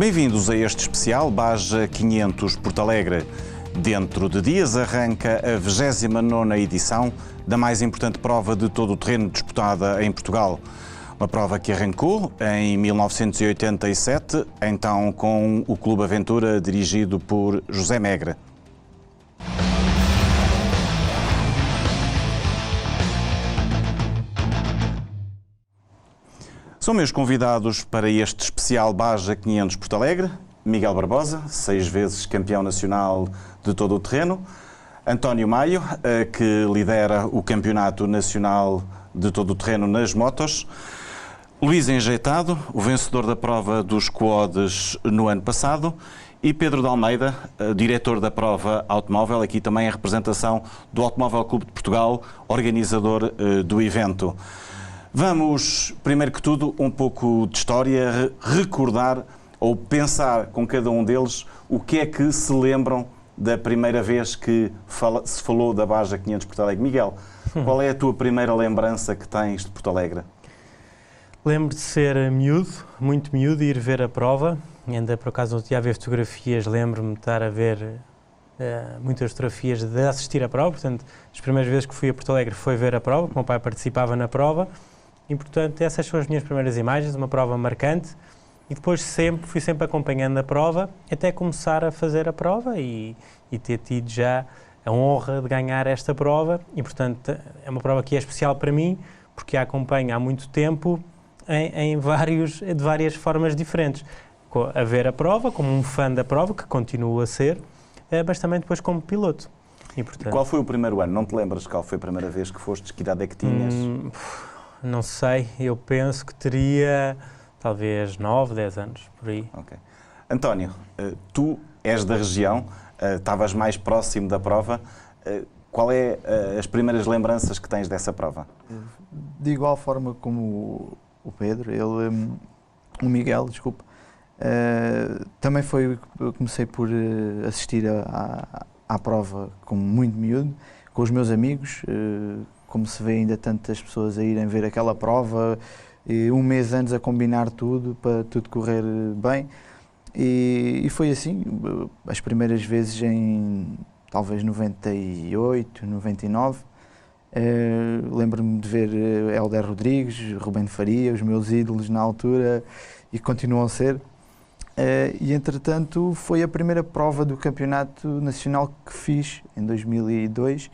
Bem-vindos a este especial Baja 500 Porto Alegre. Dentro de dias arranca a 29ª edição da mais importante prova de todo o terreno disputada em Portugal. Uma prova que arrancou em 1987, então com o Clube Aventura dirigido por José Megre. São meus convidados para este especial Baja 500 Porto Alegre, Miguel Barbosa, 6 vezes campeão nacional de todo o terreno, António Maio, que lidera o Campeonato Nacional de todo o terreno nas motos, Luís Enjeitado, o vencedor da prova dos quads no ano passado, e Pedro de Almeida, diretor da prova automóvel, aqui também a representação do Automóvel Clube de Portugal, organizador do evento. Vamos, primeiro que tudo, um pouco de história, recordar ou pensar com cada um deles o que é que se lembram da primeira vez que se falou da Baja 500 Porto Alegre. Miguel, qual é a tua primeira lembrança que tens de Porto Alegre? Lembro de ser miúdo, muito miúdo, e ir ver a prova. Ainda por acaso, ontem a ver fotografias, lembro-me de estar a ver muitas fotografias de assistir à prova. Portanto, as primeiras vezes que fui a Porto Alegre foi ver a prova, o meu pai participava na prova. E, portanto, essas são as minhas primeiras imagens, uma prova marcante, e depois fui sempre acompanhando a prova, até começar a fazer a prova e ter tido já a honra de ganhar esta prova, e, portanto, é uma prova que é especial para mim, porque a acompanho há muito tempo de várias formas diferentes. A ver a prova, como um fã da prova, que continuo a ser, mas também depois como piloto. E, portanto, qual foi o primeiro ano? Não te lembras qual foi a primeira vez que foste? Que idade é que tinhas? Não sei, eu penso que teria talvez 9, 10 anos, por aí. Okay. António, tu és da região, estavas mais próximo da prova. Qual é as primeiras lembranças que tens dessa prova? De igual forma como o Pedro, o Miguel, desculpa, também comecei por assistir à prova como muito miúdo, com os meus amigos. Como se vê ainda tantas pessoas a irem ver aquela prova, e um mês antes a combinar tudo, para tudo correr bem. E foi assim, as primeiras vezes em talvez 98, 99, lembro-me de ver Hélder Rodrigues, Rubén Faria, os meus ídolos na altura, e continuam a ser. E entretanto foi a primeira prova do Campeonato Nacional que fiz em 2002,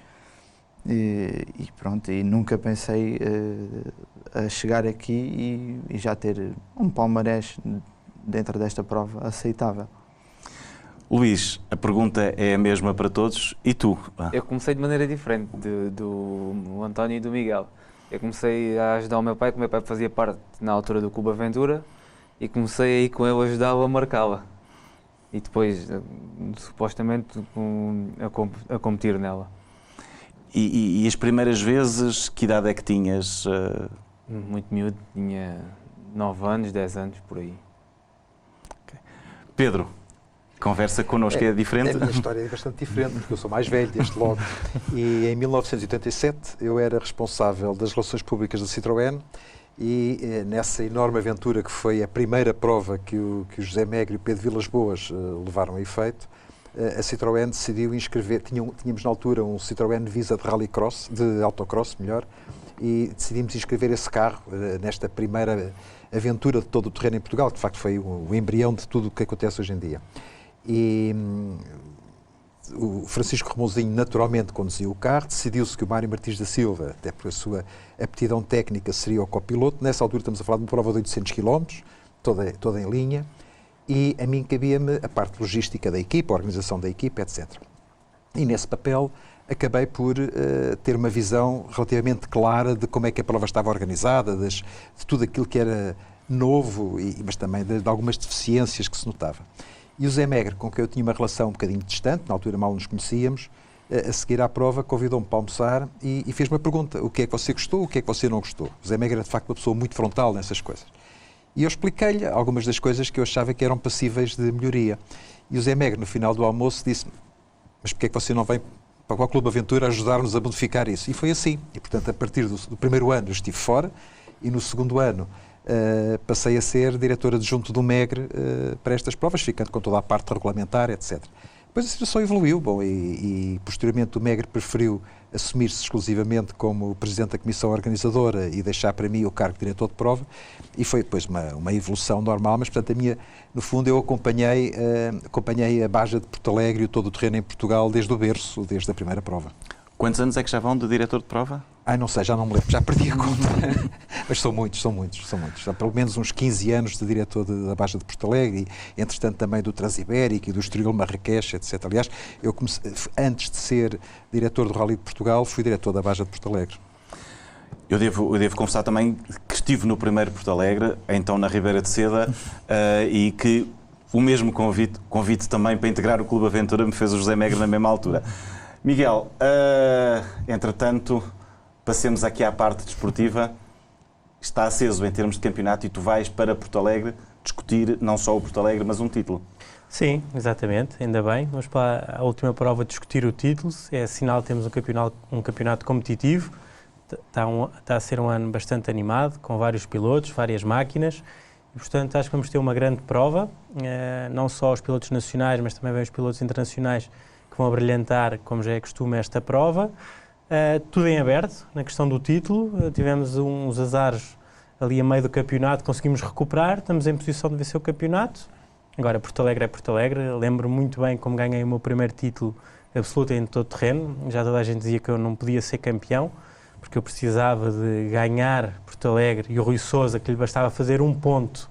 e pronto, e nunca pensei a chegar aqui e já ter um palmarés dentro desta prova aceitável. Luís, a pergunta é a mesma para todos, e tu? Eu comecei de maneira diferente do António e do Miguel. Eu comecei a ajudar o meu pai, que o meu pai fazia parte na altura do Clube Aventura, e comecei aí com ele a ajudá-lo a marcá-la. E depois, supostamente, a competir nela. E as primeiras vezes, que idade é que tinhas? Muito miúdo, tinha 9 anos, 10 anos, por aí. Okay. Pedro, conversa connosco, é diferente? A minha história é bastante diferente, porque eu sou mais velho, desde logo. E em 1987 eu era responsável das relações públicas da Citroën, e nessa enorme aventura que foi a primeira prova que o José Megre e o Pedro Vilas Boas levaram a efeito, a Citroën decidiu inscrever, tínhamos na altura um Citroën Visa de rallycross, de autocross melhor, e decidimos inscrever esse carro nesta primeira aventura de todo o terreno em Portugal, que de facto foi o embrião de tudo o que acontece hoje em dia. E o Francisco Ramonzinho naturalmente conduziu o carro, decidiu-se que o Mário Martins da Silva, até por a sua aptidão técnica, seria o copiloto. Nessa altura estamos a falar de uma prova de 800 km, toda em linha, e a mim cabia-me a parte logística da equipa, a organização da equipa, etc. E nesse papel acabei por ter uma visão relativamente clara de como é que a prova estava organizada, de tudo aquilo que era novo, mas também de algumas deficiências que se notava. E o Zé Megre, com quem eu tinha uma relação um bocadinho distante, na altura mal nos conhecíamos, a seguir à prova convidou-me para almoçar e fez-me a pergunta: o que é que você gostou, o que é que você não gostou? O Zé Megre era de facto uma pessoa muito frontal nessas coisas. E eu expliquei-lhe algumas das coisas que eu achava que eram passíveis de melhoria. E o Zé Megre, no final do almoço, disse-me: mas porquê é que você não vem para o Clube Aventura ajudar-nos a modificar isso? E foi assim. E, portanto, a partir do primeiro ano eu estive fora, e no segundo ano passei a ser diretor adjunto do MEGRE para estas provas, ficando com toda a parte regulamentar, etc. Depois a situação evoluiu, bom, e posteriormente o MEGRE preferiu assumir-se exclusivamente como presidente da comissão organizadora e deixar para mim o cargo de diretor de prova, e foi depois uma evolução normal, mas portanto no fundo eu acompanhei a Baja de Porto Alegre e o todo o terreno em Portugal desde o berço, desde a primeira prova. Quantos anos é que já vão de diretor de prova? Não sei, já não me lembro, já perdi a conta. Mas são muitos. Há pelo menos uns 15 anos de diretor da Baja de Porto Alegre e, entretanto, também do Transibérico e do Estoril Marrakech, etc. Aliás, eu comecei, antes de ser diretor do Rally de Portugal, fui diretor da Baja de Porto Alegre. Eu devo confessar também que estive no primeiro Porto Alegre, então na Ribeira de Seda, e que o mesmo convite também para integrar o Clube Aventura me fez o José Megre na mesma altura. Miguel, entretanto, passemos aqui à parte desportiva. Está aceso em termos de campeonato e tu vais para Porto Alegre discutir não só o Porto Alegre, mas um título. Sim, exatamente, ainda bem. Vamos para a última prova discutir o título. É sinal que temos um campeonato competitivo. Está a ser um ano bastante animado, com vários pilotos, várias máquinas. E, portanto, acho que vamos ter uma grande prova. Não só os pilotos nacionais, mas também os pilotos internacionais que vão brilhantar, como já é costume, esta prova. Tudo em aberto, na questão do título. Tivemos uns azares ali a meio do campeonato, conseguimos recuperar, estamos em posição de vencer o campeonato. Agora, Porto Alegre é Porto Alegre. Lembro muito bem como ganhei o meu primeiro título absoluto em todo terreno. Já toda a gente dizia que eu não podia ser campeão, porque eu precisava de ganhar Porto Alegre e o Rui Sousa, que lhe bastava fazer um ponto,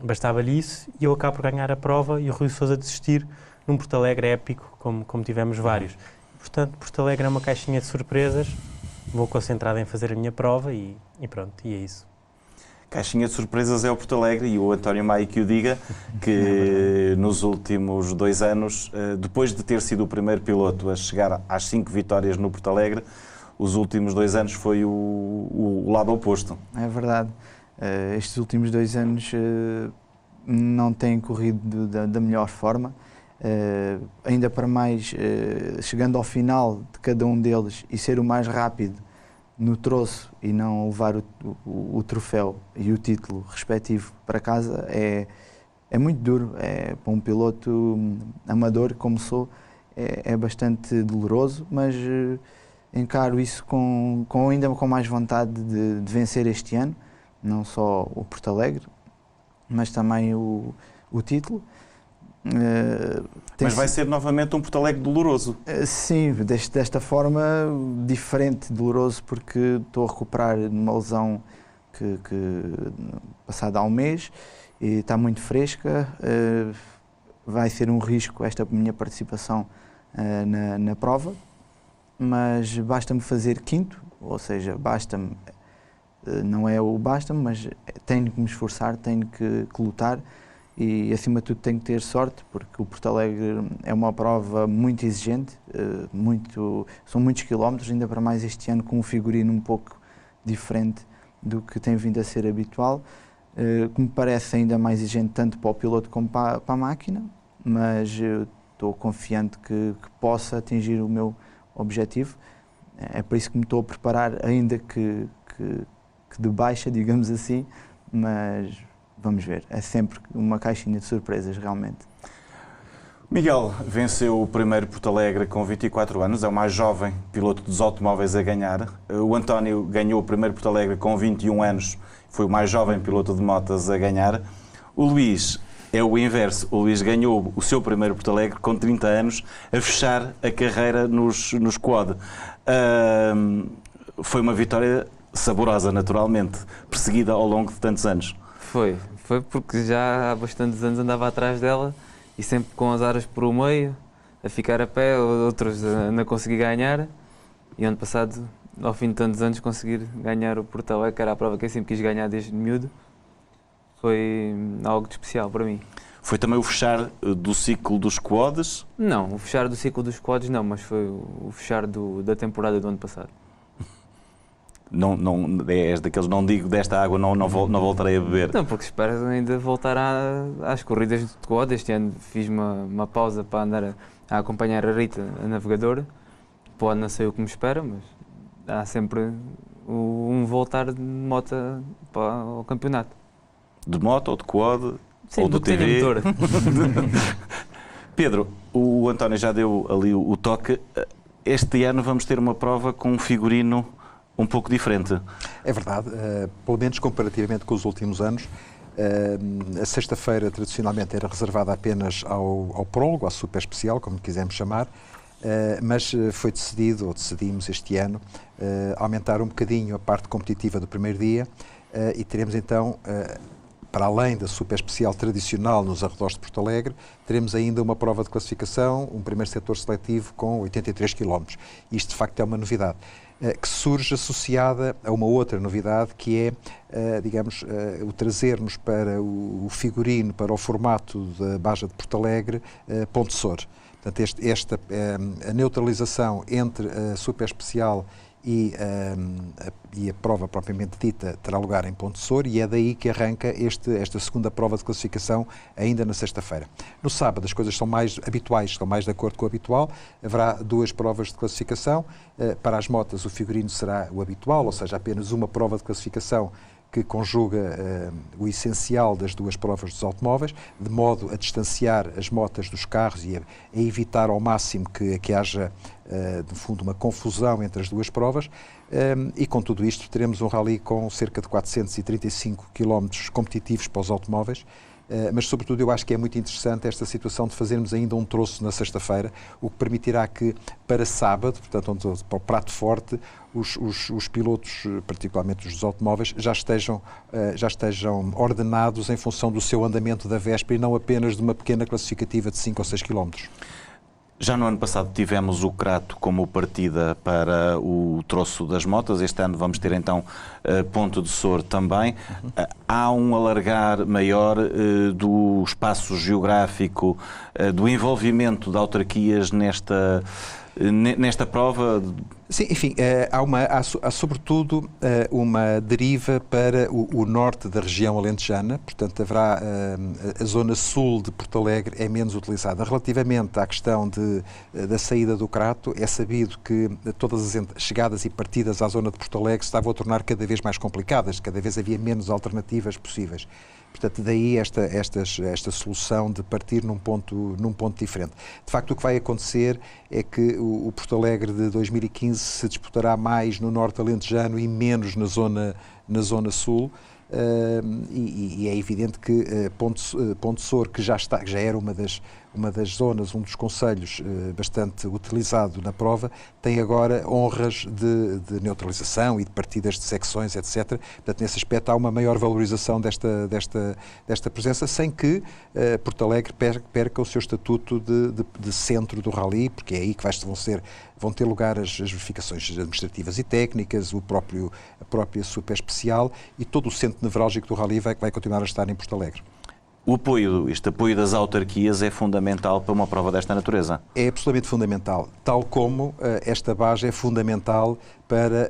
bastava-lhe isso, e eu acabo por ganhar a prova e o Rui Sousa desistir num Porto Alegre épico, como tivemos vários. Portanto, Porto Alegre é uma caixinha de surpresas, vou concentrado em fazer a minha prova e pronto, e é isso. Caixinha de surpresas é o Porto Alegre e o António Maio que o diga, que nos últimos 2 anos, depois de ter sido o primeiro piloto a chegar às 5 vitórias no Porto Alegre, os últimos 2 anos foi o lado oposto. É verdade. Estes últimos 2 anos não têm corrido da melhor forma. Ainda para mais, chegando ao final de cada um deles e ser o mais rápido no troço e não levar o troféu e o título respectivo para casa é muito duro. Para um piloto amador como sou, é bastante doloroso, mas encaro isso ainda com mais vontade de vencer este ano, não só o Porto Alegre, mas também o título. Mas vai ser novamente um Porto Alegre doloroso. Sim, desta forma diferente, doloroso, porque estou a recuperar numa lesão que passada há um mês e está muito fresca. Vai ser um risco esta minha participação na prova, mas basta-me fazer quinto, ou seja, basta-me, não é o basta-me, mas tenho que me esforçar, tenho que lutar. E, acima de tudo, tenho que ter sorte, porque o Porto Alegre é uma prova muito exigente, são muitos quilómetros, ainda para mais este ano com um figurino um pouco diferente do que tem vindo a ser habitual, que me parece ainda mais exigente tanto para o piloto como para a máquina, mas estou confiante que possa atingir o meu objetivo. É por isso que me estou a preparar, ainda que de baixa, digamos assim, mas vamos ver, é sempre uma caixinha de surpresas, realmente. Miguel venceu o primeiro Porto Alegre com 24 anos, é o mais jovem piloto dos automóveis a ganhar. O António ganhou o primeiro Porto Alegre com 21 anos, foi o mais jovem piloto de motas a ganhar. O Luís é o inverso, o Luís ganhou o seu primeiro Porto Alegre com 30 anos, a fechar a carreira nos quad. Foi uma vitória saborosa, naturalmente, perseguida ao longo de tantos anos. Foi porque já há bastantes anos andava atrás dela e sempre com as aras por o meio, a ficar a pé, outros a não conseguir ganhar. E ano passado, ao fim de tantos anos, conseguir ganhar o Porto Alegre, que era a prova que eu sempre quis ganhar desde miúdo, foi algo de especial para mim. Foi também o fechar do ciclo dos quads? Não, o fechar do ciclo dos quads não, mas foi o fechar da temporada do ano passado. Não, és daqueles, não digo desta água, não voltarei a beber. Não, porque espero ainda voltar às corridas de quad. Este ano fiz uma pausa para andar a acompanhar a Rita, a navegadora. Pode não ser o que me espera, mas há sempre voltar de moto para o campeonato. De moto ou de quad? Sim, ou do que tenha TV? motor. Pedro, o António já deu ali o toque. Este ano vamos ter uma prova com um figurino um pouco diferente. É verdade, pelo menos comparativamente com os últimos anos. A sexta-feira tradicionalmente era reservada apenas ao prólogo, à super especial, como quisermos chamar, mas foi decidido, ou decidimos este ano, aumentar um bocadinho a parte competitiva do primeiro dia e teremos então, para além da super especial tradicional nos arredores de Porto Alegre, teremos ainda uma prova de classificação, um primeiro setor seletivo com 83 km. Isto de facto é uma novidade que surge associada a uma outra novidade que é, digamos, o trazermos para o figurino, para o formato da Baja de Porto Alegre, Ponte Sor. Portanto, a neutralização entre a super especial e a prova propriamente dita terá lugar em Ponte Sor e é daí que arranca esta segunda prova de classificação ainda na sexta-feira. No sábado as coisas são mais habituais, estão mais de acordo com o habitual, haverá 2 provas de classificação, para as motas o figurino será o habitual, ou seja, apenas uma prova de classificação que conjuga o essencial das 2 provas dos automóveis, de modo a distanciar as motas dos carros e a evitar ao máximo que haja, no fundo, uma confusão entre as 2 provas. E com tudo isto teremos um rally com cerca de 435 km competitivos para os automóveis, mas sobretudo eu acho que é muito interessante esta situação de fazermos ainda um troço na sexta-feira, o que permitirá que para sábado, portanto para o prato forte, os pilotos, particularmente os dos automóveis, já estejam ordenados em função do seu andamento da véspera e não apenas de uma pequena classificativa de 5 ou 6 km. Já no ano passado tivemos o Crato como partida para o troço das motas. Este ano vamos ter então Ponte de Sor também. Há um alargar maior do espaço geográfico, do envolvimento de autarquias nesta prova? Sim, enfim, há sobretudo uma deriva para o norte da região alentejana, portanto haverá a zona sul de Porto Alegre é menos utilizada. Relativamente à questão da saída do Crato, é sabido que todas as chegadas e partidas à zona de Porto Alegre se estavam a tornar cada vez mais complicadas, cada vez havia menos alternativas possíveis. Portanto, daí esta solução de partir num ponto diferente. De facto, o que vai acontecer é que o Porto Alegre de 2015 se disputará mais no norte alentejano e menos na zona sul. E é evidente que Ponte Sor, que já era uma das zonas, um dos concelhos bastante utilizado na prova, tem agora honras de neutralização e de partidas de secções, etc. Portanto, nesse aspecto há uma maior valorização desta presença, sem que Porto Alegre perca o seu estatuto de centro do rally, porque é aí que vão ter lugar as verificações administrativas e técnicas, a própria super especial e todo o centro nevrálgico do rally vai continuar a estar em Porto Alegre. Este apoio das autarquias é fundamental para uma prova desta natureza? É absolutamente fundamental, tal como esta Baja é fundamental para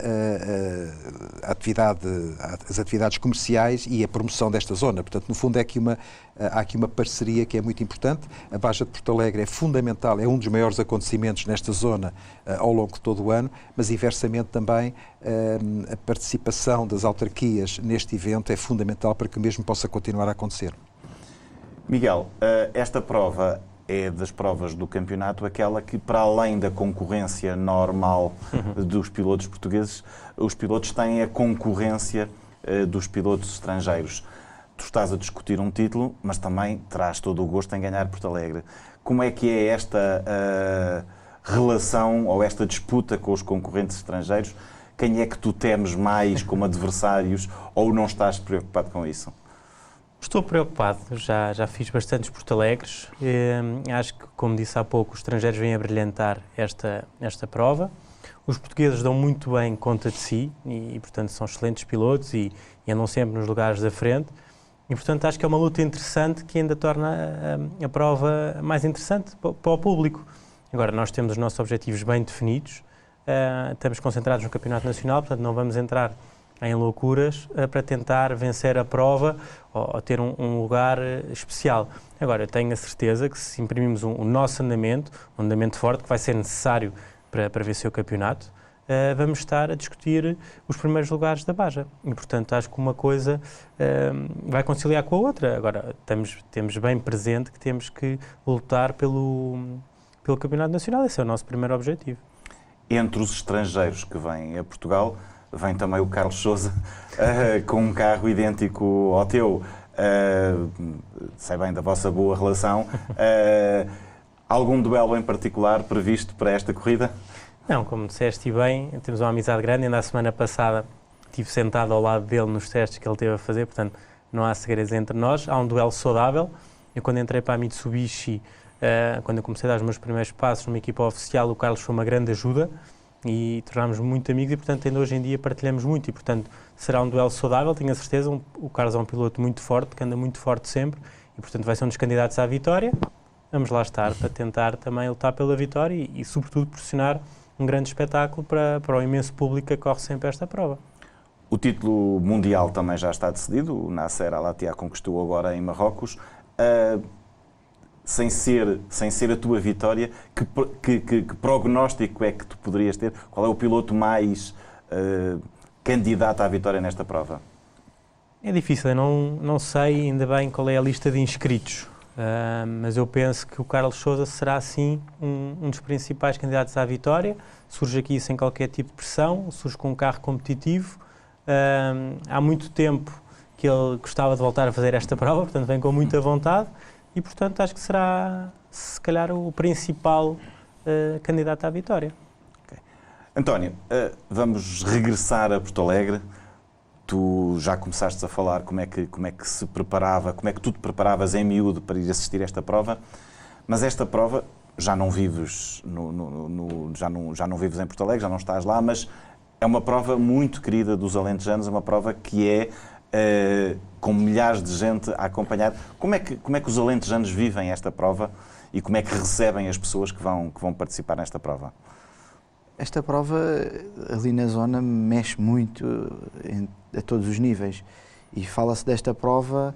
as atividades comerciais e a promoção desta zona. Portanto, no fundo, há aqui uma parceria que é muito importante. A Baja de Porto Alegre é fundamental, é um dos maiores acontecimentos nesta zona ao longo de todo o ano, mas inversamente também a participação das autarquias neste evento é fundamental para que o mesmo possa continuar a acontecer. Miguel, esta prova é das provas do campeonato aquela que, para além da concorrência normal dos pilotos portugueses, os pilotos têm a concorrência dos pilotos estrangeiros. Tu estás a discutir um título, mas também terás todo o gosto em ganhar Porto Alegre. Como é que é esta relação ou esta disputa com os concorrentes estrangeiros? Quem é que tu temes mais como adversários ou não estás preocupado com isso? Estou preocupado, já fiz bastantes Porto Alegres. Acho que, como disse há pouco, os estrangeiros vêm a brilhantar esta prova. Os portugueses dão muito bem conta de si e portanto, são excelentes pilotos e andam sempre nos lugares da frente. E, portanto, acho que é uma luta interessante que ainda torna a prova mais interessante para o público. Agora, nós temos os nossos objetivos bem definidos, estamos concentrados no Campeonato Nacional, portanto, não vamos entrar em loucuras para tentar vencer a prova ou ter um lugar especial. Agora, eu tenho a certeza que se imprimirmos um nosso andamento, um andamento forte, que vai ser necessário para vencer o campeonato, vamos estar a discutir os primeiros lugares da Baja. E, portanto, acho que uma coisa vai conciliar com a outra. Agora, temos bem presente que temos que lutar pelo Campeonato Nacional. Esse é o nosso primeiro objetivo. Entre os estrangeiros que vêm a Portugal, vem também o Carlos Sousa com um carro idêntico ao teu. Sei bem da vossa boa relação. Algum duelo em particular previsto para esta corrida? Não, como disseste bem, temos uma amizade grande. Ainda a semana passada estive sentado ao lado dele nos testes que ele teve a fazer, portanto não há segredos entre nós. Há um duelo saudável. Eu, quando entrei para a Mitsubishi, quando eu comecei a dar os meus primeiros passos numa equipa oficial, o Carlos foi uma grande ajuda e tornámos muito amigos e, portanto, ainda hoje em dia partilhamos muito e, portanto, será um duelo saudável, tenho a certeza. O Carlos é um piloto muito forte, que anda muito forte sempre e, portanto, vai ser um dos candidatos à vitória. Vamos lá estar para tentar também lutar pela vitória e sobretudo, proporcionar um grande espetáculo para o imenso público que corre sempre esta prova. O título mundial também já está decidido. O Nasser Al-Attiyah conquistou agora em Marrocos. Sem ser a tua vitória, que prognóstico é que tu poderias ter? Qual é o piloto mais candidato à vitória nesta prova? É difícil, eu não sei ainda bem qual é a lista de inscritos, mas eu penso que o Carlos Sousa será, sim, um dos principais candidatos à vitória. Surge aqui sem qualquer tipo de pressão, surge com um carro competitivo. Há muito tempo que ele gostava de voltar a fazer esta prova, portanto vem com muita vontade. E, portanto, acho que será, se calhar, o principal candidato à vitória. Okay. António, vamos regressar a Porto Alegre. Tu já começaste a falar como é que se preparava, como é que tu te preparavas em miúdo para ir assistir a esta prova, mas esta prova já não vives já não vives em Porto Alegre, já não estás lá, mas é uma prova muito querida dos alentejanos, é uma prova que é com milhares de gente a acompanhar. Como é que os alentejanos vivem esta prova e como é que recebem as pessoas que vão participar nesta prova? Esta prova, ali na zona, mexe muito a todos os níveis. E fala-se desta prova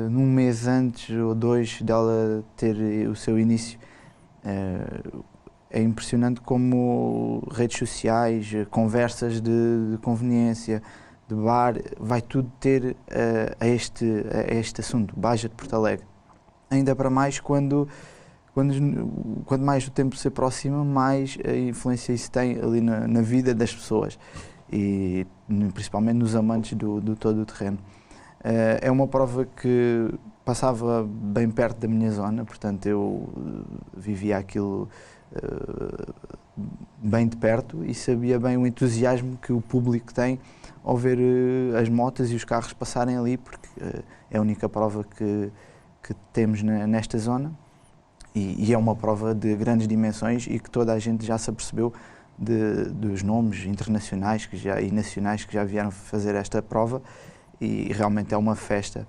num mês antes ou dois dela ter o seu início. É impressionante como redes sociais, conversas de conveniência, de bar, vai tudo ter a este assunto, Baja de Porto Alegre. Ainda para mais quando mais o tempo se aproxima, mais a influência isso tem ali na vida das pessoas e principalmente nos amantes do todo o terreno. É uma prova que passava bem perto da minha zona, portanto eu vivia aquilo bem de perto e sabia bem o entusiasmo que o público tem ao ver as motas e os carros passarem ali, porque é a única prova que temos nesta zona e é uma prova de grandes dimensões e que toda a gente já se apercebeu dos nomes internacionais e nacionais que já vieram fazer esta prova e realmente é uma festa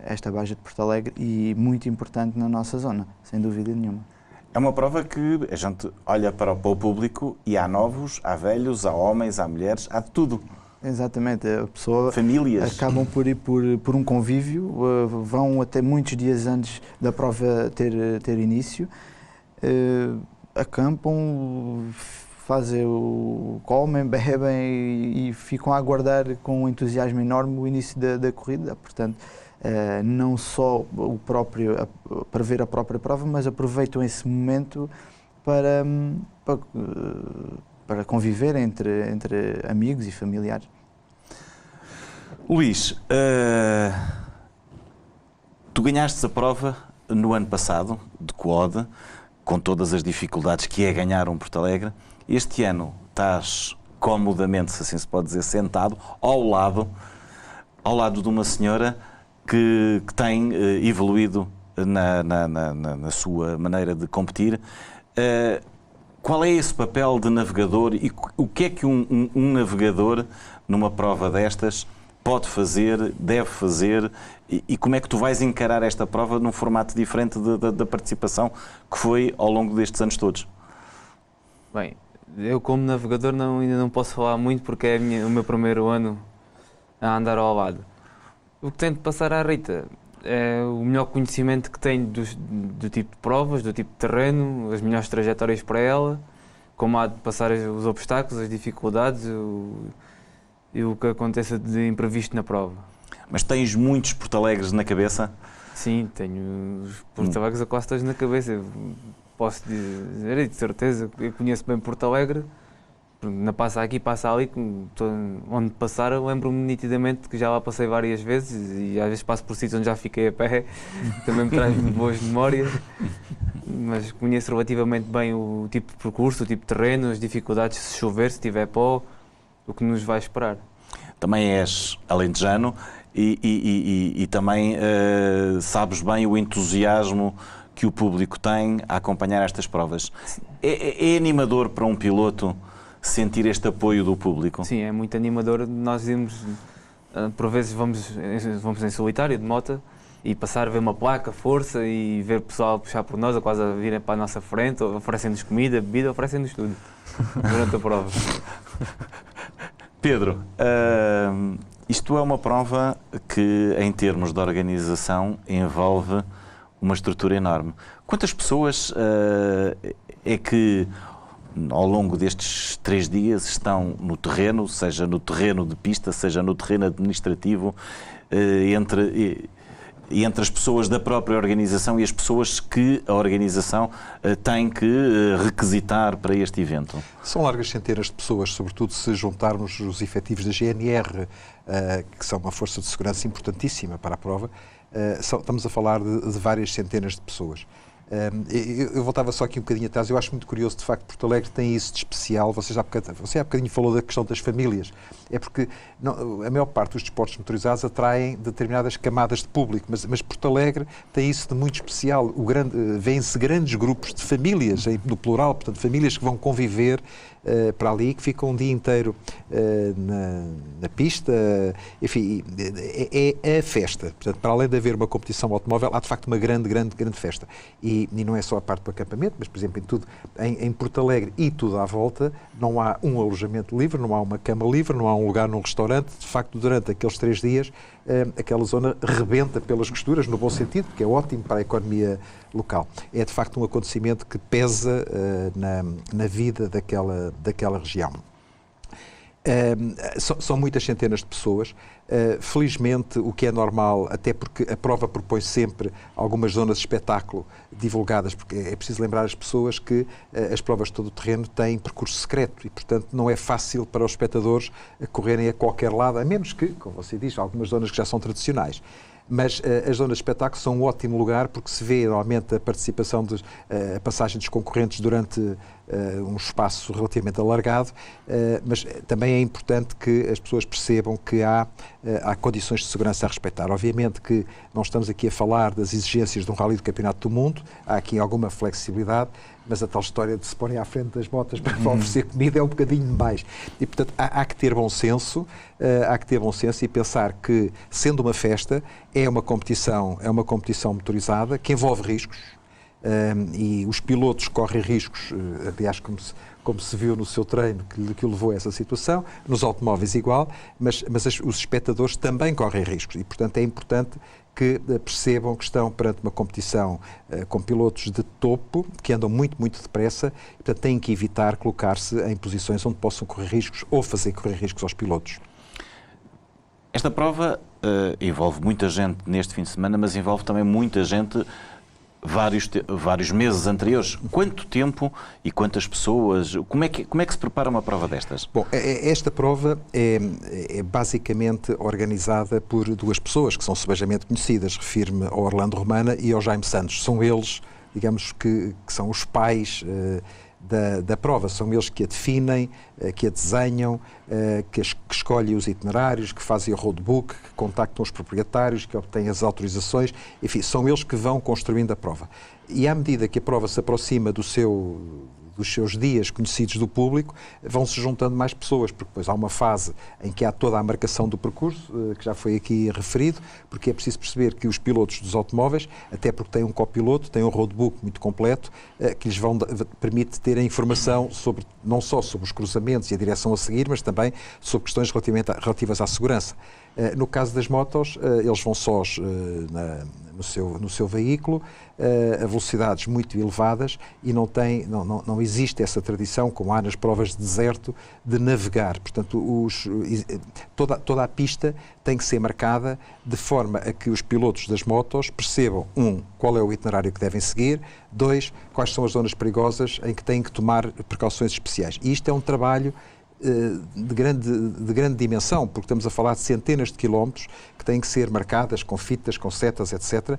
esta Baja de Porto Alegre e muito importante na nossa zona, sem dúvida nenhuma. É uma prova que a gente olha para o público e há novos, há velhos, há homens, há mulheres, há de tudo. Exatamente, a pessoa famílias acabam por ir por um convívio, vão até muitos dias antes da prova ter início, acampam, comem, bebem e ficam a aguardar com um entusiasmo enorme o início da corrida, portanto não só para ver a própria prova, mas aproveitam esse momento para conviver entre amigos e familiares. Luís, tu ganhaste a prova no ano passado, de quad, com todas as dificuldades que é ganhar um Porto Alegre. Este ano estás comodamente, se assim se pode dizer, sentado ao lado de uma senhora que tem evoluído na sua maneira de competir. Qual é esse papel de navegador e o que é que um navegador numa prova destas pode fazer, deve fazer e como é que tu vais encarar esta prova num formato diferente da participação que foi ao longo destes anos todos? Bem, eu como navegador ainda não posso falar muito porque é o meu primeiro ano a andar ao lado. O que tento passar à Rita é o melhor conhecimento que tenho do tipo de provas, do tipo de terreno, as melhores trajetórias para ela, como há de passar os obstáculos, as dificuldades e o que aconteça de imprevisto na prova. Mas tens muitos Porto Alegres na cabeça? Sim, tenho os Porto Alegres quase todos na cabeça. Eu posso dizer, e de certeza, eu conheço bem Porto Alegre. Passa aqui, passa ali, onde passar, eu lembro-me nitidamente que já lá passei várias vezes e às vezes passo por sítios onde já fiquei a pé, também me traz boas memórias, mas conheço relativamente bem o tipo de percurso, o tipo de terreno, as dificuldades, se chover, se tiver pó, o que nos vai esperar. Também és alentejano e também sabes bem o entusiasmo que o público tem a acompanhar estas provas. É animador para um piloto sentir este apoio do público? Sim, é muito animador. Nós irmos, por vezes vamos em solitário de moto e passar a ver uma placa, força, e ver o pessoal puxar por nós, ou quase a virem para a nossa frente, oferecendo-nos comida, bebida, oferecendo-nos tudo durante a prova. Pedro, isto é uma prova que, em termos de organização, envolve uma estrutura enorme. Quantas pessoas é que ao longo destes 3 dias estão no terreno, seja no terreno de pista, seja no terreno administrativo, entre as pessoas da própria organização e as pessoas que a organização tem que requisitar para este evento? São largas centenas de pessoas, sobretudo se juntarmos os efetivos da GNR, que são uma força de segurança importantíssima para a prova. Estamos a falar de várias centenas de pessoas. Eu voltava só aqui um bocadinho atrás. Eu acho muito curioso, de facto, Porto Alegre tem isso de especial. Você há bocadinho falou da questão das famílias. É porque a maior parte dos desportos motorizados atraem determinadas camadas de público, mas Porto Alegre tem isso de muito especial. Vêm-se grandes grupos de famílias, no plural, portanto, famílias que vão conviver para ali, que ficam um dia inteiro na pista. Enfim, é a festa. Portanto, para além de haver uma competição automóvel, há de facto uma grande festa. E não é só a parte do acampamento, mas, por exemplo, em Porto Alegre e tudo à volta, não há um alojamento livre, não há uma cama livre, não há um lugar num restaurante. De facto, durante aqueles 3 dias, aquela zona rebenta pelas costuras, no bom sentido, porque é ótimo para a economia local. É, de facto, um acontecimento que pesa na vida daquela região. São muitas centenas de pessoas. Felizmente, o que é normal, até porque a prova propõe sempre algumas zonas de espetáculo divulgadas, porque é preciso lembrar as pessoas que as provas de todo o terreno têm percurso secreto e, portanto, não é fácil para os espectadores correrem a qualquer lado, a menos que, como você diz, algumas zonas que já são tradicionais. Mas as zonas de espetáculo são um ótimo lugar porque se vê normalmente a participação, a passagem dos concorrentes durante um espaço relativamente alargado, mas também é importante que as pessoas percebam que há condições de segurança a respeitar. Obviamente que não estamos aqui a falar das exigências de um rally do Campeonato do Mundo, há aqui alguma flexibilidade, mas a tal história de se porem à frente das motas para oferecer comida é um bocadinho demais. E, portanto, há que ter bom senso, e pensar que, sendo uma festa, é uma competição motorizada que envolve riscos, e os pilotos correm riscos, aliás, como se viu no seu treino que o levou a essa situação, nos automóveis igual, mas os espectadores também correm riscos e, portanto, é importante que percebam que estão perante uma competição com pilotos de topo, que andam muito depressa, e, portanto, têm que evitar colocar-se em posições onde possam correr riscos ou fazer correr riscos aos pilotos. Esta prova envolve muita gente neste fim de semana, mas envolve também muita gente vários meses anteriores. Quanto tempo e quantas pessoas? Como é que se prepara uma prova destas? Bom, esta prova é basicamente organizada por 2 pessoas que são sebejamente conhecidas. Refiro-me ao Orlando Romana e ao Jaime Santos. São eles, digamos, que são os pais da prova. São eles que a definem, que a desenham, que escolhem os itinerários, que fazem o roadbook, que contactam os proprietários, que obtêm as autorizações. Enfim, são eles que vão construindo a prova. E à medida que a prova se aproxima dos seus dias conhecidos do público, vão-se juntando mais pessoas, porque depois há uma fase em que há toda a marcação do percurso, que já foi aqui referido, porque é preciso perceber que os pilotos dos automóveis, até porque têm um copiloto, têm um roadbook muito completo, que lhes permite ter a informação não só sobre os cruzamentos e a direção a seguir, mas também sobre questões relativas à segurança. No caso das motos, eles vão sós no seu veículo, a velocidades muito elevadas e não existe essa tradição, como há nas provas de deserto, de navegar. Portanto, toda a pista tem que ser marcada de forma a que os pilotos das motos percebam, qual é o itinerário que devem seguir, 2, quais são as zonas perigosas em que têm que tomar precauções especiais. E isto é um trabalho de grande dimensão, porque estamos a falar de centenas de quilómetros que têm que ser marcadas com fitas, com setas, etc.,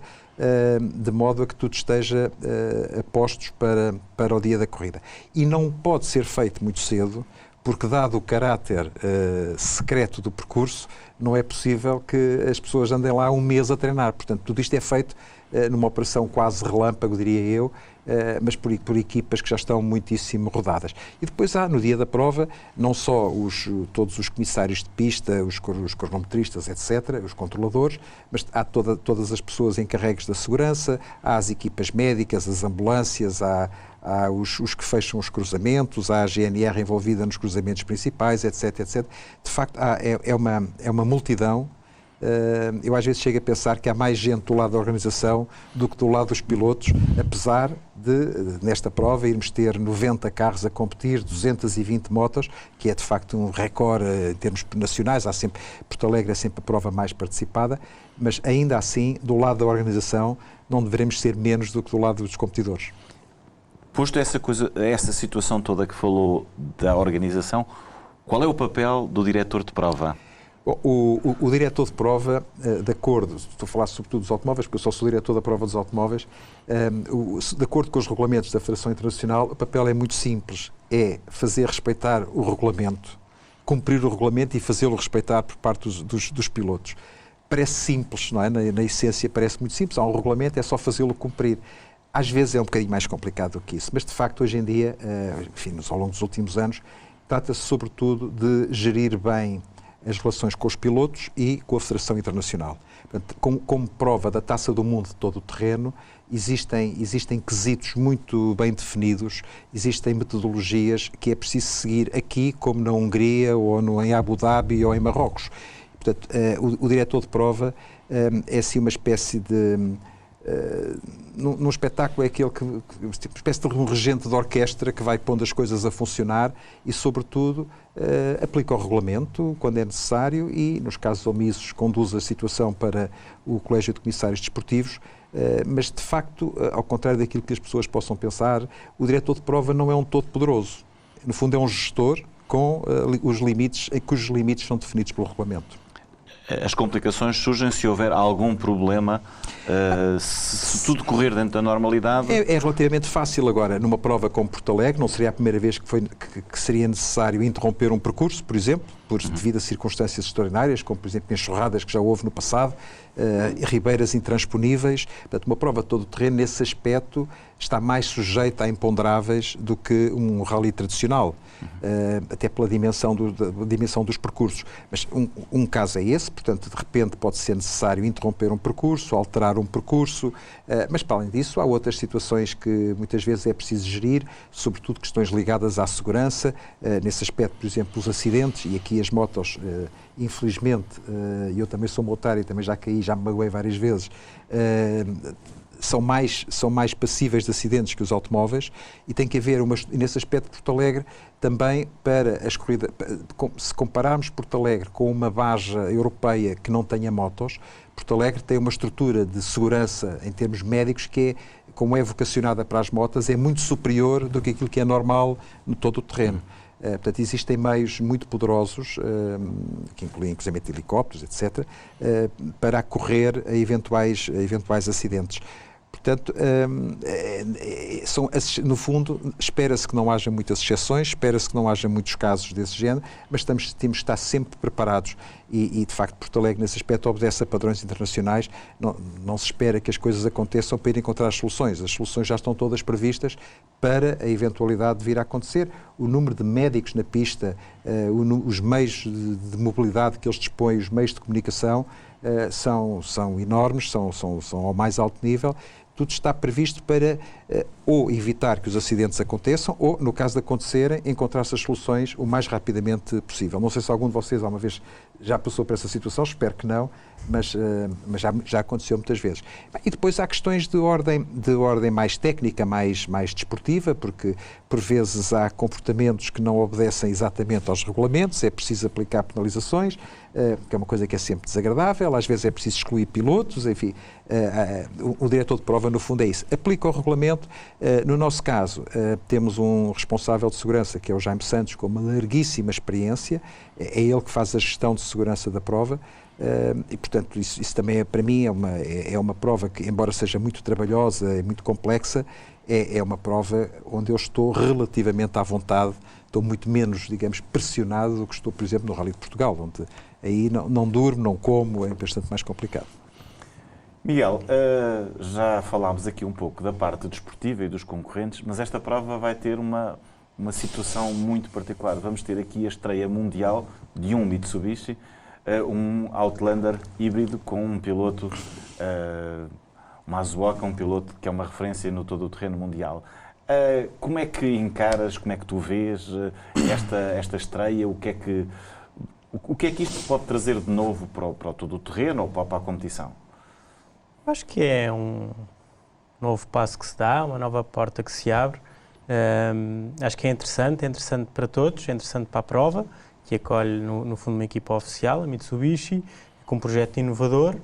de modo a que tudo esteja a postos para o dia da corrida. E não pode ser feito muito cedo, porque dado o caráter secreto do percurso, não é possível que as pessoas andem lá um mês a treinar. Portanto, tudo isto é feito numa operação quase relâmpago, diria eu, mas por equipas que já estão muitíssimo rodadas. E depois há, no dia da prova, não só todos os comissários de pista, os cronometristas, etc., os controladores, mas há todas as pessoas encarregues da segurança, há as equipas médicas, as ambulâncias, há os que fecham os cruzamentos, há a GNR envolvida nos cruzamentos principais, etc., etc. De facto, é uma multidão. Eu às vezes chego a pensar que há mais gente do lado da organização do que do lado dos pilotos, apesar de, nesta prova, irmos ter 90 carros a competir, 220 motos, que é de facto um recorde em termos nacionais. Porto Alegre é sempre a prova mais participada, mas ainda assim, do lado da organização, não deveremos ser menos do que do lado dos competidores. Posto essa situação toda que falou da organização, qual é o papel do diretor de prova? O diretor de prova, de acordo, estou a falar sobretudo dos automóveis, porque eu só sou diretor da prova dos automóveis, de acordo com os regulamentos da Federação Internacional, o papel é muito simples, é fazer respeitar o regulamento, cumprir o regulamento e fazê-lo respeitar por parte dos pilotos. Parece simples, não é? Na essência parece muito simples, há um regulamento, é só fazê-lo cumprir. Às vezes é um bocadinho mais complicado do que isso, mas de facto hoje em dia, enfim, ao longo dos últimos anos, trata-se sobretudo de gerir bem as relações com os pilotos e com a Federação Internacional. Portanto, como prova da Taça do Mundo de todo o terreno, existem quesitos muito bem definidos, existem metodologias que é preciso seguir aqui, como na Hungria, ou em Abu Dhabi, ou em Marrocos. Portanto, o diretor de prova é assim uma espécie de... num espetáculo é aquele uma espécie de um regente de orquestra que vai pondo as coisas a funcionar e, sobretudo, aplica o regulamento quando é necessário e, nos casos omissos, conduz a situação para o Colégio de Comissários Desportivos, mas, de facto, ao contrário daquilo que as pessoas possam pensar, o diretor de prova não é um todo-poderoso. No fundo, é um gestor com os limites, cujos limites são definidos pelo regulamento. As complicações surgem se houver algum problema, se tudo correr dentro da normalidade? É relativamente fácil agora. Numa prova como Porto Alegre, não seria a primeira vez que seria necessário interromper um percurso, por exemplo, devido a circunstâncias extraordinárias, como, por exemplo, enxurradas que já houve no passado, ribeiras intransponíveis. Portanto, uma prova de todo o terreno, nesse aspecto, está mais sujeita a imponderáveis do que um rally tradicional, até pela dimensão dos percursos. Mas um caso é esse, portanto, de repente pode ser necessário interromper um percurso, alterar um percurso, mas, para além disso, há outras situações que muitas vezes é preciso gerir, sobretudo questões ligadas à segurança, nesse aspecto, por exemplo, os acidentes, e aqui as motos, infelizmente, eu também sou motário, também já caí, já me magoei várias vezes, são mais passíveis de acidentes que os automóveis e tem que haver, nesse aspecto, Porto Alegre, também para as corridas, se compararmos Porto Alegre com uma baja europeia que não tenha motos, Porto Alegre tem uma estrutura de segurança em termos médicos que como é vocacionada para as motas, é muito superior do que aquilo que é normal no todo o terreno. Portanto, existem meios muito poderosos, que incluem, inclusive, helicópteros, etc., para acorrer a eventuais acidentes. Portanto, no fundo, espera-se que não haja muitas exceções, espera-se que não haja muitos casos desse género, mas temos de estar sempre preparados e, de facto, Porto Alegre, nesse aspecto, obedece a padrões internacionais. Não se espera que as coisas aconteçam para ir encontrar as soluções. As soluções já estão todas previstas para a eventualidade de vir a acontecer. O número de médicos na pista, os meios de mobilidade que eles dispõem, os meios de comunicação, são enormes, são ao mais alto nível. Tudo está previsto para ou evitar que os acidentes aconteçam ou, no caso de acontecerem, encontrar essas soluções o mais rapidamente possível. Não sei se algum de vocês alguma vez já passou por essa situação, espero que não, mas já aconteceu muitas vezes. E depois há questões de ordem mais técnica, mais desportiva, porque por vezes há comportamentos que não obedecem exatamente aos regulamentos, é preciso aplicar penalizações, que é uma coisa que é sempre desagradável, às vezes é preciso excluir pilotos, enfim, o diretor de prova no fundo é isso, aplica o regulamento. No nosso caso, temos um responsável de segurança, que é o Jaime Santos, com uma larguíssima experiência, é ele que faz a gestão de segurança da prova. E, portanto, isso também para mim é uma prova que, embora seja muito trabalhosa e muito complexa, é uma prova onde eu estou relativamente à vontade, estou muito menos, digamos, pressionado do que estou, por exemplo, no Rally de Portugal, onde aí não durmo, não como, é bastante mais complicado. Miguel, já falámos aqui um pouco da parte desportiva e dos concorrentes, mas esta prova vai ter uma situação muito particular. Vamos ter aqui a estreia mundial de um Mitsubishi, um Outlander híbrido com um piloto, Mazuoka, um piloto que é uma referência no todo o terreno mundial. Como é que encaras, como é que tu vês esta estreia? O que é que isto pode trazer de novo para o todo o terreno ou para a competição? Acho que é um novo passo que se dá, uma nova porta que se abre. Acho que é interessante para todos, é interessante para a prova, que acolhe, no fundo, uma equipa oficial, a Mitsubishi, com um projeto inovador.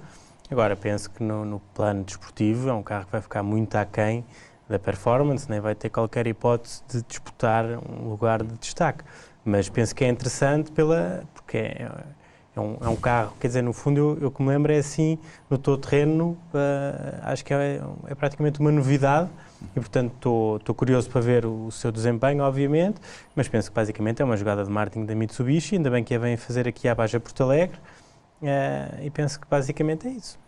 Agora, penso que no plano desportivo é um carro que vai ficar muito aquém da performance, nem vai ter qualquer hipótese de disputar um lugar de destaque. Mas penso que é interessante porque é um carro, quer dizer, no fundo, eu que me lembro é assim, no todo terreno, acho que é praticamente uma novidade. E, portanto, estou curioso para ver o seu desempenho, obviamente, mas penso que basicamente é uma jogada de marketing da Mitsubishi, ainda bem que a vem fazer aqui à Baja Porto Alegre, e penso que basicamente é isso.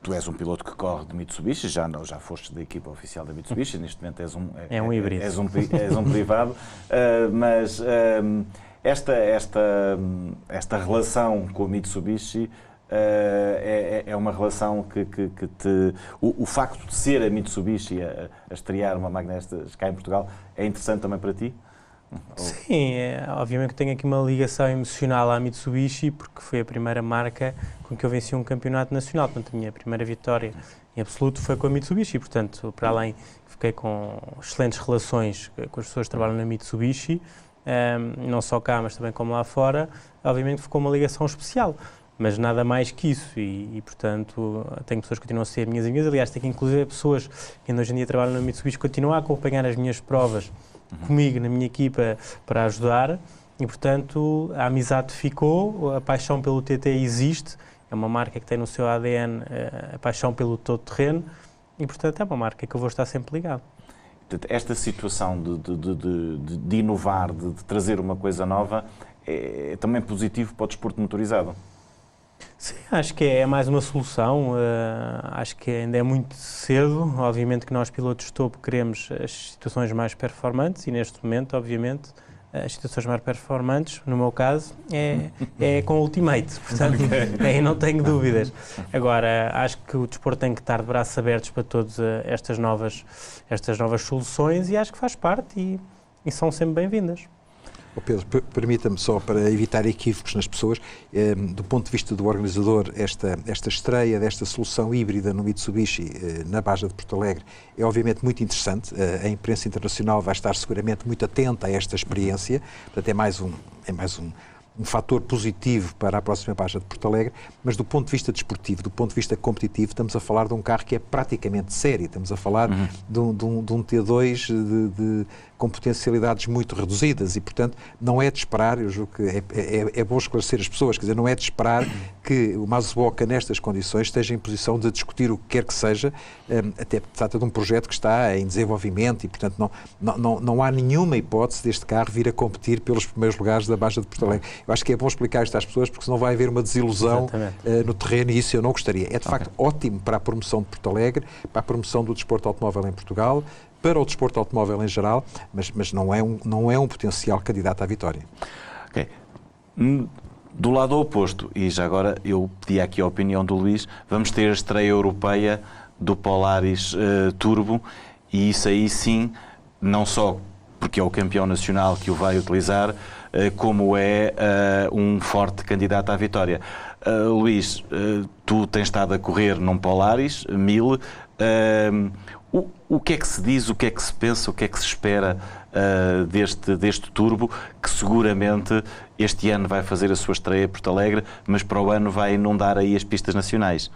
Tu és um piloto que corre de Mitsubishi, já foste da equipa oficial da Mitsubishi, neste momento és um híbrido. És um privado, mas esta relação com a Mitsubishi é uma relação que o facto de ser a Mitsubishi a estrear uma máquina destas cá em Portugal é interessante também para ti? Sim, obviamente que tenho aqui uma ligação emocional à Mitsubishi, porque foi a primeira marca com que eu venci um campeonato nacional. Portanto, a minha primeira vitória em absoluto foi com a Mitsubishi. Portanto, para além, fiquei com excelentes relações com as pessoas que trabalham na Mitsubishi, não só cá, mas também como lá fora. Obviamente ficou uma ligação especial, mas nada mais que isso. E portanto, tenho pessoas que continuam a ser minhas amigas. Aliás, tenho inclusive pessoas que ainda hoje em dia trabalham na Mitsubishi, que continuam a acompanhar as minhas provas comigo, na minha equipa, para ajudar, e portanto a amizade ficou, a paixão pelo TT existe, é uma marca que tem no seu ADN a paixão pelo todo terreno, e portanto é uma marca que eu vou estar sempre ligado. Esta situação de inovar, de trazer uma coisa nova, é também positivo para o desporto motorizado? Sim, acho que é mais uma solução, acho que ainda é muito cedo, obviamente que nós pilotos de topo queremos as situações mais performantes e neste momento, obviamente, as situações mais performantes, no meu caso, é com o Ultimate, portanto, aí não tenho dúvidas. Agora, acho que o desporto tem que estar de braços abertos para todas estas novas soluções e acho que faz parte e são sempre bem-vindas. Pedro, permita-me só, para evitar equívocos nas pessoas, do ponto de vista do organizador, esta estreia desta solução híbrida no Mitsubishi na Baja de Porto Alegre é obviamente muito interessante. A imprensa internacional vai estar seguramente muito atenta a esta experiência, portanto é mais um fator positivo para a próxima Baja de Porto Alegre, mas do ponto de vista desportivo, do ponto de vista competitivo, estamos a falar de um carro que é praticamente sério, estamos a falar de um T2 com potencialidades muito reduzidas e, portanto, não é de esperar, eu julgo que é bom esclarecer as pessoas, quer dizer, não é de esperar que o Mazuoka, nestas condições, esteja em posição de discutir o que quer que seja, até porque trata de um projeto que está em desenvolvimento e, portanto, não há nenhuma hipótese deste carro vir a competir pelos primeiros lugares da Baja de Porto Alegre. Eu acho que é bom explicar isto às pessoas, porque senão vai haver uma desilusão no terreno e isso eu não gostaria. É, de facto, ótimo para a promoção de Porto Alegre, para a promoção do desporto automóvel em Portugal, para o desporto automóvel em geral, mas não é um potencial candidato à vitória. Ok. Do lado oposto, e já agora eu pedi aqui a opinião do Luís, vamos ter a estreia europeia do Polaris Turbo e isso aí sim, não só porque é o campeão nacional que o vai utilizar, como é um forte candidato à vitória. Luís, tu tens estado a correr num Polaris 1000. O que é que se diz, o que é que se pensa, o que é que se espera deste turbo, que seguramente este ano vai fazer a sua estreia em Porto Alegre, mas para o ano vai inundar aí as pistas nacionais?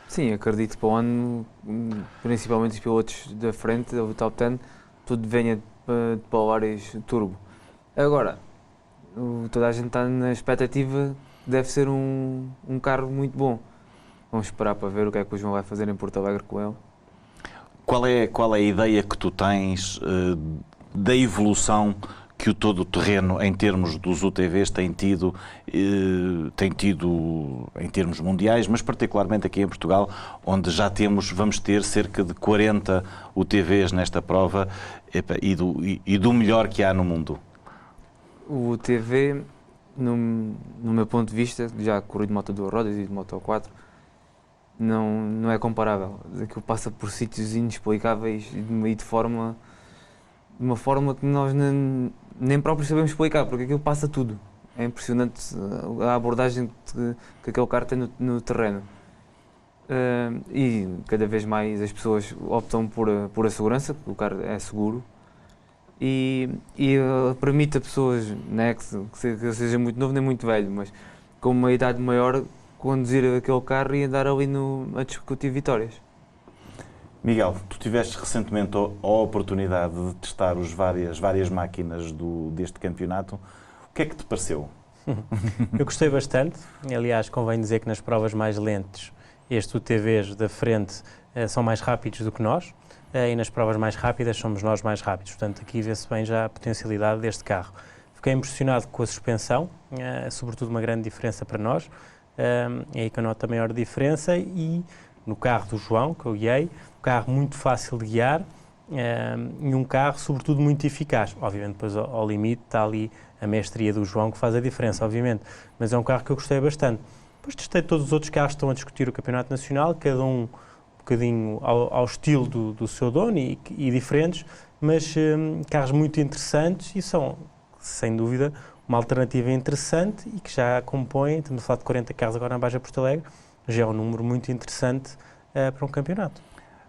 Sim, acredito que para o ano, principalmente os pilotos da frente, do top 10, tudo venha de Polaris Turbo. Agora, toda a gente está na expectativa que deve ser um carro muito bom. Vamos esperar para ver o que é que o João vai fazer em Porto Alegre com ele. Qual é a ideia que tu tens da evolução que o todo-terreno, em termos dos UTVs, tem tido em termos mundiais, mas particularmente aqui em Portugal, onde já vamos ter cerca de 40 UTVs nesta prova, e do melhor que há no mundo? O UTV, no meu ponto de vista, já corri de moto 2 rodas e de moto 4, não é comparável. Aquilo passa por sítios inexplicáveis e de uma forma que nós nem próprios sabemos explicar, porque aquilo passa tudo. É impressionante a abordagem que aquele carro tem no terreno. E cada vez mais as pessoas optam por a segurança, porque o carro é seguro, e permite a pessoas, né, que seja muito novo nem muito velho, mas com uma idade maior, conduzir aquele carro e andar ali a discutir vitórias. Miguel, tu tiveste recentemente a oportunidade de testar várias máquinas deste campeonato. O que é que te pareceu? Eu gostei bastante. Aliás, convém dizer que nas provas mais lentas, estes UTVs da frente são mais rápidos do que nós, e nas provas mais rápidas somos nós mais rápidos. Portanto, aqui vê-se bem já a potencialidade deste carro. Fiquei impressionado com a suspensão, sobretudo uma grande diferença para nós. É aí que eu noto a maior diferença, e no carro do João, que eu guiei, um carro muito fácil de guiar, e um carro sobretudo muito eficaz. Obviamente depois ao limite está ali a mestria do João que faz a diferença, obviamente, mas é um carro que eu gostei bastante. Depois testei todos os outros carros que estão a discutir o Campeonato Nacional, cada um bocadinho ao estilo do seu dono e diferentes, mas carros muito interessantes, e são, sem dúvida, uma alternativa interessante e que já compõe, estamos a falar de 40 carros agora na Baja Porto Alegre, já é um número muito interessante para um campeonato.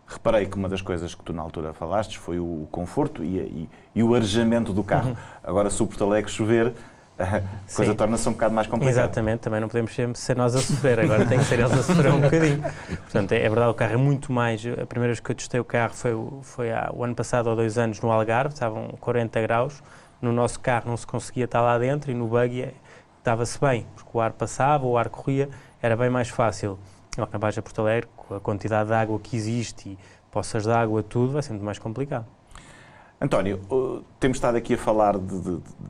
Reparei que uma das coisas que tu na altura falaste foi o conforto e o arejamento do carro. Agora, se o Porto Alegre chover, a coisa torna-se um bocado mais complicada. Exatamente, também não podemos ser nós a sofrer, agora tem que ser eles a sofrer um bocadinho. Portanto, é verdade, o carro é muito mais. A primeira vez que eu testei o carro foi o ano passado ou 2 anos no Algarve, estavam 40 graus. No nosso carro não se conseguia estar lá dentro, e no buggy estava-se bem, porque o ar passava, o ar corria, era bem mais fácil. Na Baja Porto Alegre, com a quantidade de água que existe e poças de água, tudo, vai ser muito mais complicado. António, temos estado aqui a falar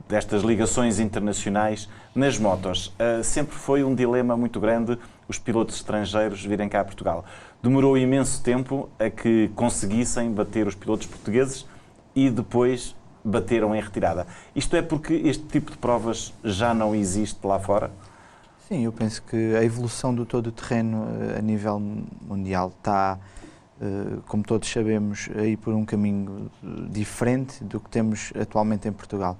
destas ligações internacionais nas motos. Sempre foi um dilema muito grande os pilotos estrangeiros virem cá a Portugal. Demorou imenso tempo a que conseguissem bater os pilotos portugueses e depois bateram em retirada. Isto é porque este tipo de provas já não existe lá fora? Sim, eu penso que a evolução do todo-terreno a nível mundial está, como todos sabemos, a ir por um caminho diferente do que temos atualmente em Portugal.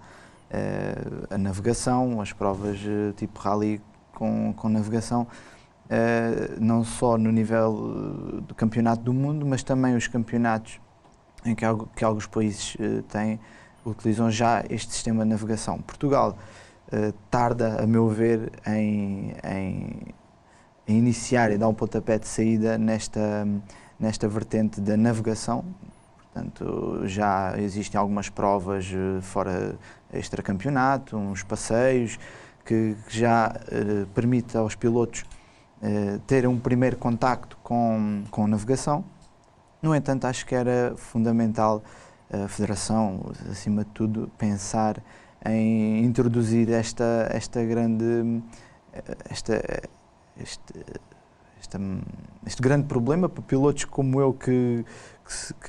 A navegação, as provas tipo rally com navegação, não só no nível do campeonato do mundo, mas também os campeonatos em que alguns países utilizam já este sistema de navegação. Portugal tarda, a meu ver, em iniciar e dar um pontapé de saída nesta vertente da navegação. Portanto, já existem algumas provas fora extracampeonato, uns passeios, que já permite aos pilotos terem um primeiro contacto com navegação. No entanto, acho que era fundamental a Federação, acima de tudo, pensar em introduzir este grande problema para pilotos como eu que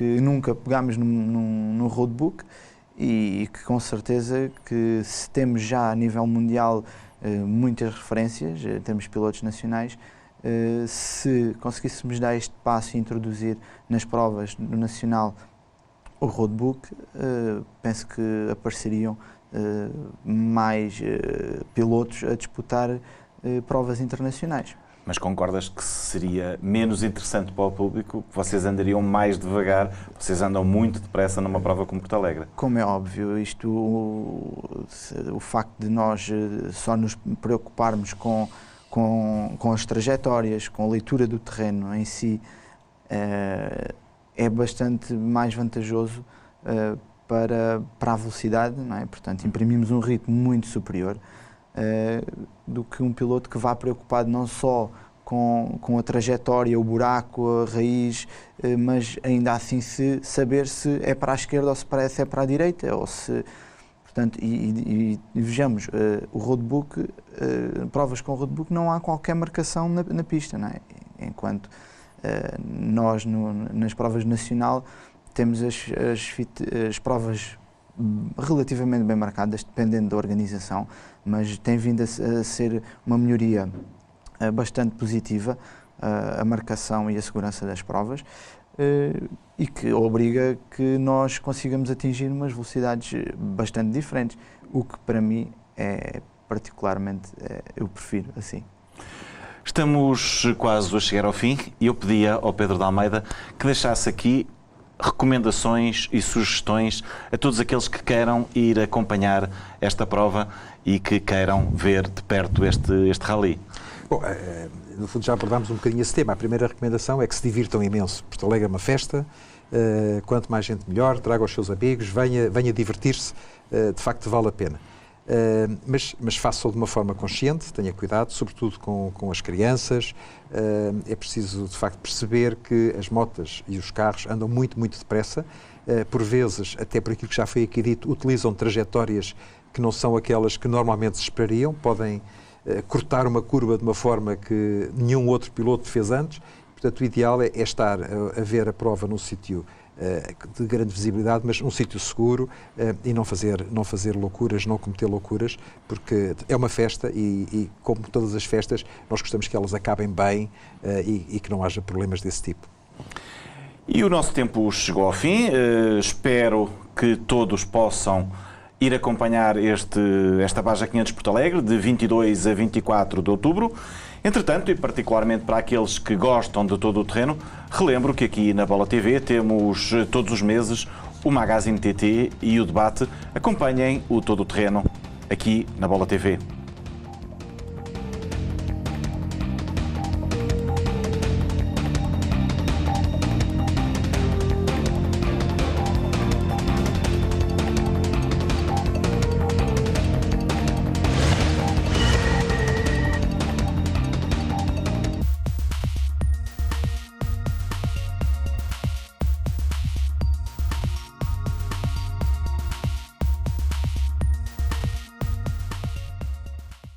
nunca pegámos no roadbook, e que com certeza que se temos já a nível mundial muitas referências em termos de pilotos nacionais, se conseguíssemos dar este passo e introduzir nas provas do Nacional o roadbook, penso que apareceriam mais pilotos a disputar provas internacionais. Mas concordas que seria menos interessante para o público? Vocês andariam mais devagar, vocês andam muito depressa numa prova como Porto Alegre. Como é óbvio, o facto de nós só nos preocuparmos com as trajetórias, com a leitura do terreno em si, é bastante mais vantajoso para a velocidade, não é? Portanto, imprimimos um ritmo muito superior do que um piloto que vá preocupado não só com a trajetória, o buraco, a raiz, mas ainda assim saber se é para a esquerda ou se é para a direita, ou se, portanto, e vejamos, o roadbook, provas com o roadbook não há qualquer marcação na pista, não é? Enquanto nós nas provas nacional temos as provas relativamente bem marcadas, dependendo da organização, mas tem vindo a ser uma melhoria bastante positiva a marcação e a segurança das provas e que obriga que nós consigamos atingir umas velocidades bastante diferentes, o que para mim é particularmente, eu prefiro assim. Estamos quase a chegar ao fim e eu pedia ao Pedro de Almeida que deixasse aqui recomendações e sugestões a todos aqueles que queiram ir acompanhar esta prova e que queiram ver de perto este rally. Bom, no fundo já abordámos um bocadinho esse tema. A primeira recomendação é que se divirtam imenso. Porto Alegre é uma festa, quanto mais gente melhor, traga os seus amigos, venha divertir-se, de facto vale a pena. Mas faça-o de uma forma consciente, tenha cuidado, sobretudo com as crianças. É preciso, de facto, perceber que as motas e os carros andam muito, muito depressa. Por vezes, até por aquilo que já foi aqui dito, utilizam trajetórias que não são aquelas que normalmente se esperariam, podem cortar uma curva de uma forma que nenhum outro piloto fez antes. Portanto, o ideal é estar a ver a prova num sítio de grande visibilidade, mas um sítio seguro e não fazer loucuras, não cometer loucuras, porque é uma festa e como todas as festas, nós gostamos que elas acabem bem e que não haja problemas desse tipo. E o nosso tempo chegou ao fim. Espero que todos possam ir acompanhar esta Baja 500 Porto Alegre, de 22 a 24 de outubro. Entretanto, e particularmente para aqueles que gostam de todo o terreno, relembro que aqui na Bola TV temos todos os meses o Magazine TT e o debate. Acompanhem o Todo o Terreno aqui na Bola TV.